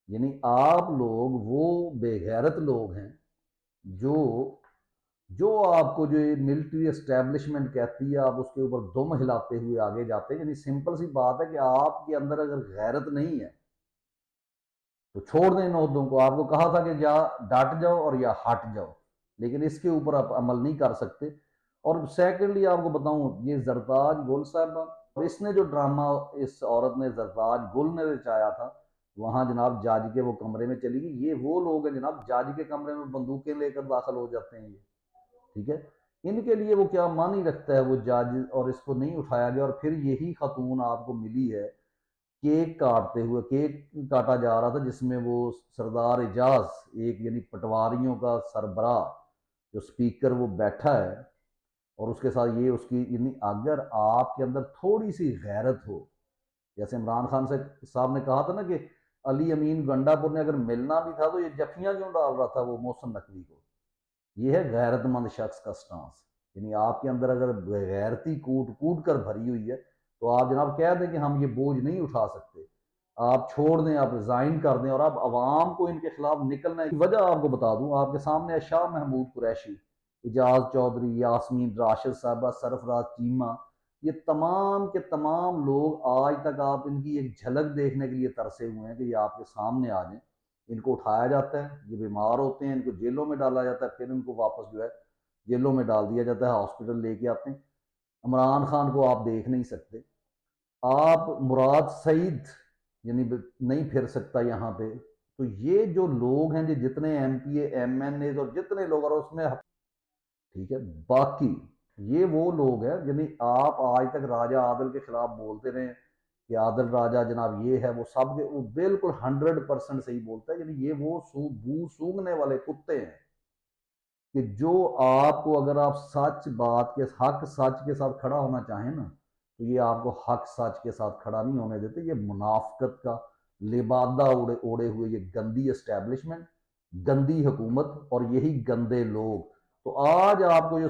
یعنی آپ لوگ وہ بے غیرت لوگ ہیں جو جو آپ کو جو ملٹری اسٹیبلشمنٹ کہتی ہے آپ اس کے اوپر دم ہلاتے ہوئے آگے جاتے ہیں۔ یعنی سمپل سی بات ہے کہ آپ کے اندر اگر غیرت نہیں ہے تو چھوڑ دیں ان عہدوں کو۔ آپ کو کہا تھا کہ یا ڈٹ جاؤ اور یا ہٹ جاؤ، لیکن اس کے اوپر آپ عمل نہیں کر سکتے۔ اور سیکنڈلی آپ کو بتاؤں، یہ زرتاج گل صاحبہ، اور اس نے جو ڈرامہ اس عورت نے زرتاج گل نے رچایا تھا، وہاں جناب جج کے وہ کمرے میں چلی گئی۔ یہ وہ لوگ ہیں جناب جج کے کمرے میں بندوقیں لے کر داخل ہو جاتے ہیں یہ، ٹھیک ہے۔ ان کے لیے وہ کیا معنی رکھتا ہے وہ جج، اور اس کو نہیں اٹھایا گیا۔ اور پھر یہی خاتون آپ کو ملی ہے کیک کاٹتے ہوئے، کیک کاٹا جا رہا تھا جس میں وہ سردار اعجاز، ایک یعنی پٹواریوں کا سربراہ جو سپیکر، وہ بیٹھا ہے، اور اس کے ساتھ یہ اس کی، یعنی اگر آپ کے اندر تھوڑی سی غیرت ہو، جیسے عمران خان صاحب نے کہا تھا نا کہ علی امین گنڈا پور نے اگر ملنا بھی تھا تو یہ جفیاں کیوں ڈال رہا تھا وہ محسن نقوی کو۔ یہ ہے غیرت مند شخص کا سٹانس۔ یعنی آپ کے اندر اگر غیرتی کوٹ کوٹ کر بھری ہوئی ہے تو آپ جناب کہہ دیں کہ ہم یہ بوجھ نہیں اٹھا سکتے، آپ چھوڑ دیں، آپ ریزائن کر دیں، اور آپ عوام کو ان کے خلاف نکلنا ہے۔ وجہ آپ کو بتا دوں، آپ کے سامنے شاہ محمود قریشی، اعجاز چودھری، یاسمین راشد صاحبہ، سرفراز چیمہ، یہ تمام کے تمام لوگ آج تک آپ ان کی ایک جھلک دیکھنے کے لیے ترسے ہوئے ہیں کہ یہ آپ کے سامنے آ جائیں۔ ان کو اٹھایا جاتا ہے، یہ بیمار ہوتے ہیں، ان کو جیلوں میں ڈالا جاتا ہے، پھر ان کو واپس جو ہے جیلوں میں ڈال دیا جاتا ہے، ہاسپٹل لے کے آتے ہیں۔ عمران خان کو آپ دیکھ نہیں سکتے، آپ مراد سعید یعنی نہیں پھر سکتا یہاں پہ۔ تو یہ جو لوگ ہیں جو جتنے ایم پی اے، ایم این اے اور جتنے لوگ، اور اس میں ٹھیک ہے، باقی یہ وہ لوگ ہیں، یعنی آپ آج تک راجہ عادل کے خلاف بولتے رہے کہ عادل راجہ جناب یہ ہے وہ سب کے، وہ بالکل 100% صحیح بولتا ہے۔ یعنی یہ وہ بو سونگنے والے کتے ہیں کہ جو آپ کو، اگر آپ سچ بات کے حق سچ کے ساتھ کھڑا ہونا چاہیں نا تو یہ آپ کو حق سچ کے ساتھ کھڑا نہیں ہونے دیتے۔ یہ منافقت کا لبادہ اوڑے ہوئے یہ گندی اسٹیبلشمنٹ، گندی حکومت اور یہی گندے لوگ۔ تو آج آپ کو جو